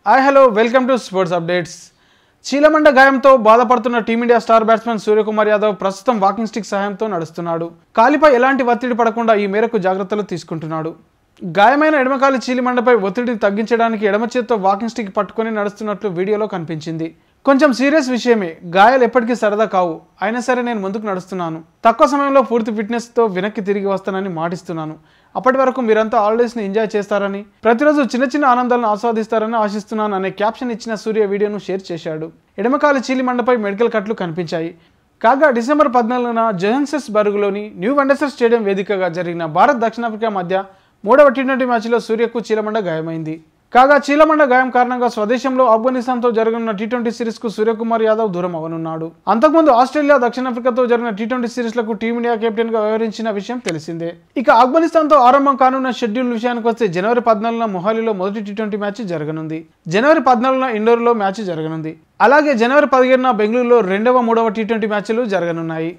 Hi hello welcome to sports updates. చీలమండ గాయంతో బాధపడుతున్న team India star batsmen Suryakumar Yadav ప్రస్తుతం వాకింగ్ స్టిక్ సహాయంతో నడుస్తున్నాడు. కాలిపై ఎలాంటి ఒత్తిడి పడకుండా ఈ మేరకు జాగ్రత్తలు తీసుకుంటున్నాడు. గాయమైన ఎడమకాలి చీలిమండపై ఒత్తిడిని తగ్గించడానికి ఎడమ చేత్తో వాకింగ్ స్టిక్ పట్టుకొని నడుస్తున్నట్లు వీడియోలో కనిపించింది. కొంచెం సీరియస్ విషయమే, గాయాలు ఎప్పటికీ సరదా కావు, అయినా సరే నేను ముందుకు నడుస్తున్నాను. తక్కువ సమయంలో పూర్తి ఫిట్నెస్తో వెనక్కి తిరిగి వస్తానని మాటిస్తున్నాను. అప్పటి వరకు మీరంతా హాలిడేస్ని ఎంజాయ్ చేస్తారని, ప్రతిరోజు చిన్న చిన్న ఆనందాలను ఆస్వాదిస్తారని ఆశిస్తున్నాను అనే క్యాప్షన్ ఇచ్చిన సూర్య వీడియోను షేర్ చేశాడు. ఎడమకాలి చీలిమండపై మెడికల్ కట్లు కనిపించాయి. కాగా డిసెంబర్ 14న జోహాన్సెస్బర్గ్లోని న్యూ వెండసర్ స్టేడియం వేదికగా జరిగిన భారత్ దక్షిణాఫ్రికా మధ్య 3వ టీ20 మ్యాచ్లో సూర్యకు చీలమండ గాయమైంది. కాగా చీలమండ గాయం కారణంగా స్వదేశంలో ఆఫ్ఘనిస్తాన్తో జరగనున్న టీ20 సిరీస్కు సూర్యకుమార్ యాదవ్ దూరం అవనున్నాడు. అంతకుముందు ఆస్ట్రేలియా, దక్షిణాఫ్రికాతో జరిగిన టీ20 సిరీస్లకు టీమిండియా కెప్టెన్గా వ్యవహరించిన విషయం తెలిసిందే. ఇక ఆఫ్ఘనిస్తాన్తో ఆరంభం కానున్న షెడ్యూల్ విషయానికి వస్తే జనవరి 14న మొహాలీలో మొదటి టీ20 మ్యాచ్ జరగనుంది. జనవరి 14న ఇండోర్లో మ్యాచ్ జరగనుంది. అలాగే జనవరి 15న బెంగళూరులో 2వ, 3వ టీ20 మ్యాచ్లు జరగనున్నాయి.